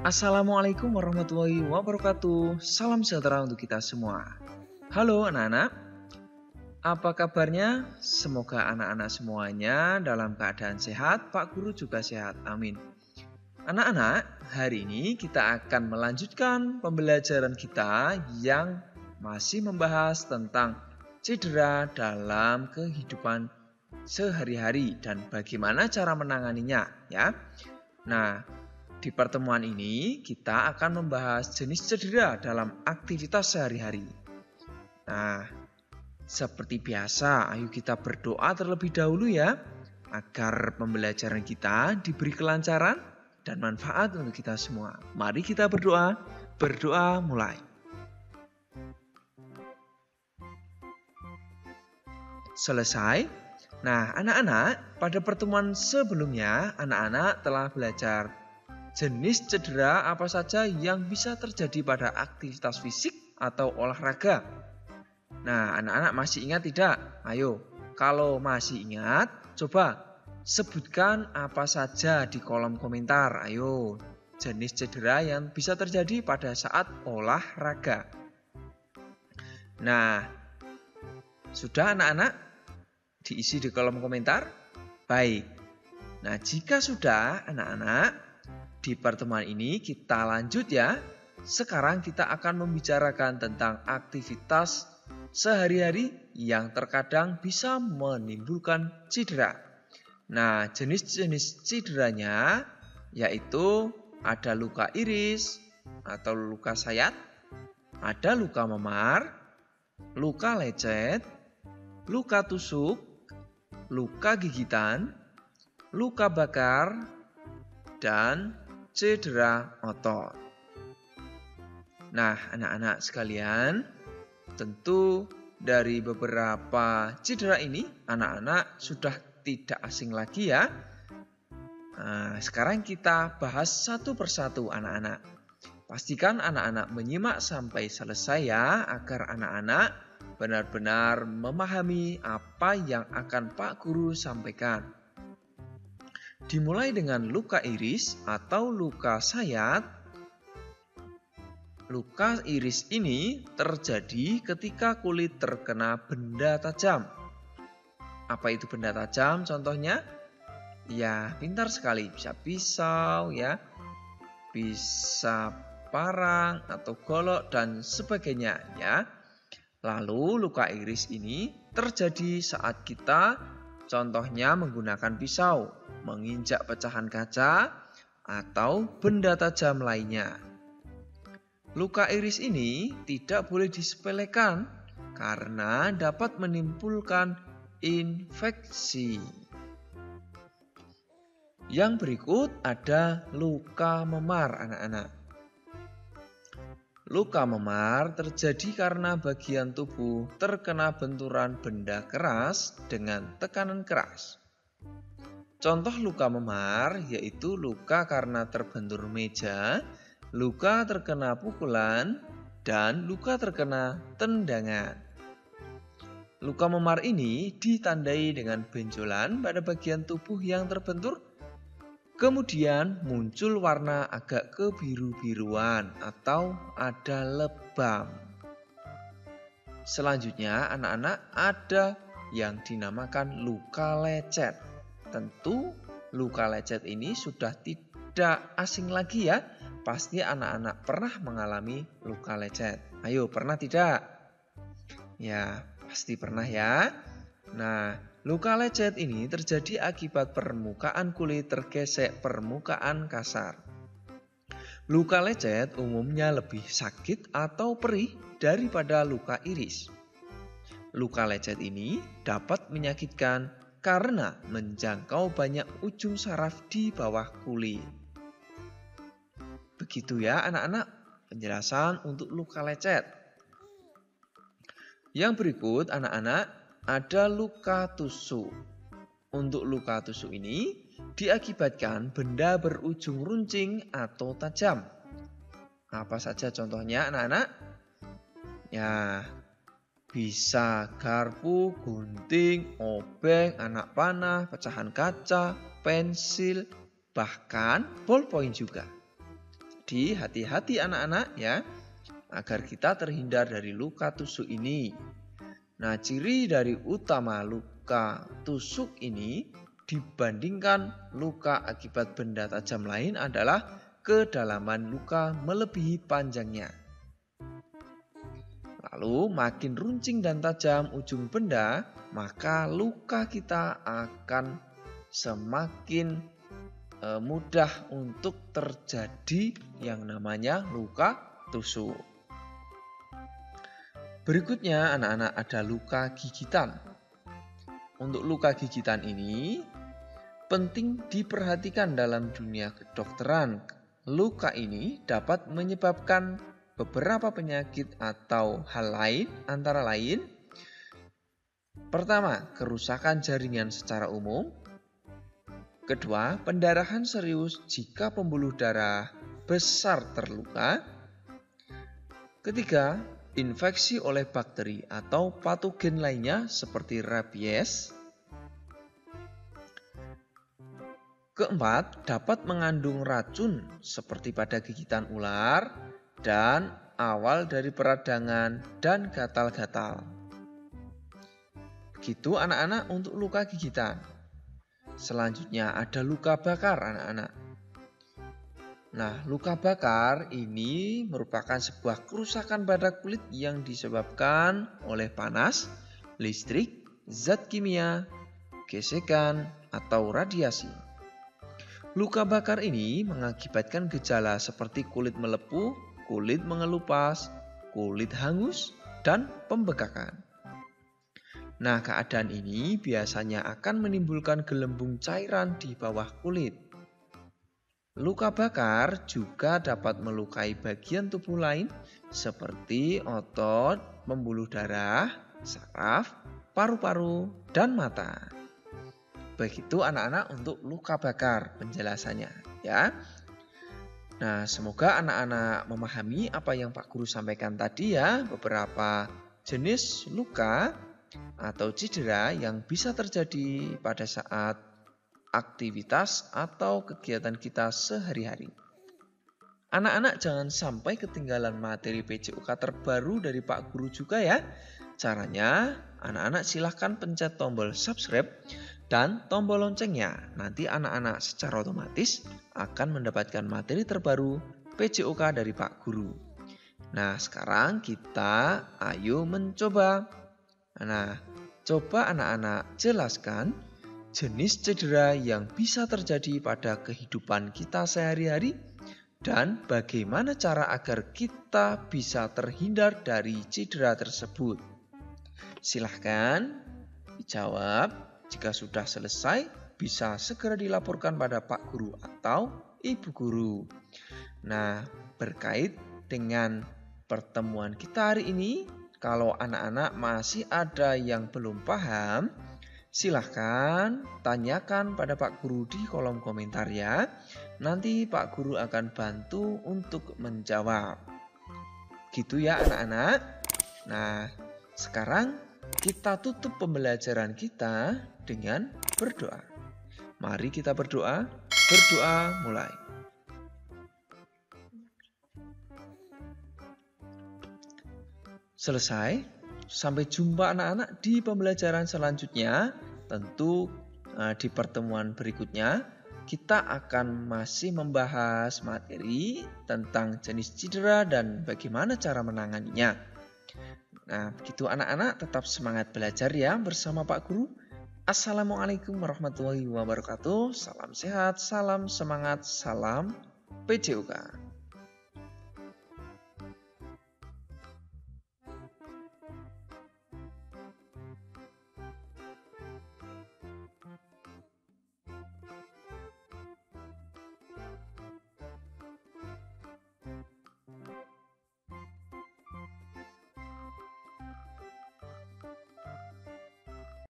Assalamualaikum warahmatullahi wabarakatuh. Salam sejahtera untuk kita semua. Halo anak-anak, apa kabarnya? Semoga anak-anak semuanya dalam keadaan sehat, Pak Guru juga sehat, amin. Anak-anak, hari ini kita akan melanjutkan pembelajaran kita yang masih membahas tentang cedera dalam kehidupan sehari-hari dan bagaimana cara menanganinya, ya. Nah, di pertemuan ini kita akan membahas jenis cedera dalam aktivitas sehari-hari. Nah, seperti biasa, ayo kita berdoa terlebih dahulu ya, agar pembelajaran kita diberi kelancaran dan manfaat untuk kita semua. Mari kita berdoa. Berdoa mulai. Selesai. Nah, anak-anak, pada pertemuan sebelumnya, anak-anak telah belajar jenis cedera apa saja yang bisa terjadi pada aktivitas fisik atau olahraga. Nah, anak-anak masih ingat tidak? Ayo, kalau masih ingat, coba sebutkan apa saja di kolom komentar. Ayo, jenis cedera yang bisa terjadi pada saat olahraga. Nah, sudah anak-anak diisi di kolom komentar? Baik. Nah, jika sudah anak-anak, di pertemuan ini kita lanjut ya. Sekarang kita akan membicarakan tentang aktivitas sehari-hari yang terkadang bisa menimbulkan cedera. Nah, jenis-jenis cederanya yaitu ada luka iris atau luka sayat, ada luka memar, luka lecet, luka tusuk, luka gigitan, luka bakar, dan cedera otot. Nah, anak-anak sekalian, tentu dari beberapa cedera ini, anak-anak sudah tidak asing lagi ya. Nah, sekarang kita bahas satu persatu anak-anak. Pastikan anak-anak menyimak sampai selesai ya, agar anak-anak benar-benar memahami apa yang akan Pak Guru sampaikan. Dimulai dengan luka iris atau luka sayat. Luka iris ini terjadi ketika kulit terkena benda tajam. Apa itu benda tajam? Contohnya? Ya, pintar sekali. Bisa pisau, ya, bisa parang atau golok dan sebagainya, ya. Lalu luka iris ini terjadi saat kita contohnya menggunakan pisau, menginjak pecahan kaca, atau benda tajam lainnya. Luka iris ini tidak boleh disepelekan karena dapat menimbulkan infeksi. Yang berikut ada luka memar anak-anak. Luka memar terjadi karena bagian tubuh terkena benturan benda keras dengan tekanan keras. Contoh luka memar yaitu luka karena terbentur meja, luka terkena pukulan, dan luka terkena tendangan. Luka memar ini ditandai dengan benjolan pada bagian tubuh yang terbentur. Kemudian muncul warna agak kebiru-biruan atau ada lebam. Selanjutnya anak-anak ada yang dinamakan luka lecet. Tentu luka lecet ini sudah tidak asing lagi ya. Pasti anak-anak pernah mengalami luka lecet. Ayo, pernah tidak? Ya, pasti pernah ya. Nah, luka lecet ini terjadi akibat permukaan kulit tergesek permukaan kasar. Luka lecet umumnya lebih sakit atau perih daripada luka iris. Luka lecet ini dapat menyakitkan karena menjangkau banyak ujung saraf di bawah kulit. Begitu ya anak-anak penjelasan untuk luka lecet. Yang berikut anak-anak, ada luka tusuk. Untuk luka tusuk ini diakibatkan benda berujung runcing atau tajam. Apa saja contohnya anak-anak? Ya, Bisa garpu, gunting, obeng, anak panah, pecahan kaca, pensil, bahkan ballpoint juga. Jadi hati-hati anak-anak ya, agar kita terhindar dari luka tusuk ini. Nah, ciri dari utama luka tusuk ini dibandingkan luka akibat benda tajam lain adalah kedalaman luka melebihi panjangnya. Lalu makin runcing dan tajam ujung benda, maka luka kita akan semakin mudah untuk terjadi yang namanya luka tusuk. Berikutnya anak-anak ada luka gigitan. Untuk luka gigitan ini penting diperhatikan dalam dunia kedokteran. Luka ini dapat menyebabkan beberapa penyakit atau hal lain, antara lain pertama, kerusakan jaringan secara umum. Kedua, pendarahan serius jika pembuluh darah besar terluka. Ketiga, infeksi oleh bakteri atau patogen lainnya seperti rabies. Keempat, dapat mengandung racun seperti pada gigitan ular dan awal dari peradangan dan gatal-gatal. Begitu anak-anak untuk luka gigitan. Selanjutnya ada luka bakar anak-anak. Nah, luka bakar ini merupakan sebuah kerusakan pada kulit yang disebabkan oleh panas, listrik, zat kimia, gesekan, atau radiasi. Luka bakar ini mengakibatkan gejala seperti kulit melepuh, kulit mengelupas, kulit hangus, dan pembekakan. Nah, keadaan ini biasanya akan menimbulkan gelembung cairan di bawah kulit. Luka bakar juga dapat melukai bagian tubuh lain seperti otot, pembuluh darah, saraf, paru-paru, dan mata. Begitu anak-anak untuk luka bakar penjelasannya ya. Nah, semoga anak-anak memahami apa yang Pak Guru sampaikan tadi ya, beberapa jenis luka atau cedera yang bisa terjadi pada saat aktivitas atau kegiatan kita sehari-hari. Anak-anak jangan sampai ketinggalan materi PJOK terbaru dari Pak Guru juga ya. Caranya, anak-anak silahkan pencet tombol subscribe dan tombol loncengnya. Nanti anak-anak secara otomatis akan mendapatkan materi terbaru PJOK dari Pak Guru. Nah, sekarang kita ayo mencoba. Nah, coba anak-anak jelaskan jenis cedera yang bisa terjadi pada kehidupan kita sehari-hari dan bagaimana cara agar kita bisa terhindar dari cedera tersebut. Silahkan dijawab. Jika sudah selesai, bisa segera dilaporkan pada Pak Guru atau Ibu Guru. Nah, berkait dengan pertemuan kita hari ini, kalau anak-anak masih ada yang belum paham, silahkan tanyakan pada Pak Guru di kolom komentar ya. Nanti Pak Guru akan bantu untuk menjawab. Gitu ya anak-anak. Nah, sekarang kita tutup pembelajaran kita dengan berdoa. Mari kita berdoa. Berdoa mulai. Selesai. Sampai jumpa anak-anak di pembelajaran selanjutnya. Tentu di pertemuan berikutnya kita akan masih membahas materi tentang jenis cedera dan bagaimana cara menanganinya. Nah, begitu anak-anak, tetap semangat belajar ya bersama Pak Guru. Assalamualaikum warahmatullahi wabarakatuh. Salam sehat, salam semangat, salam PJOK.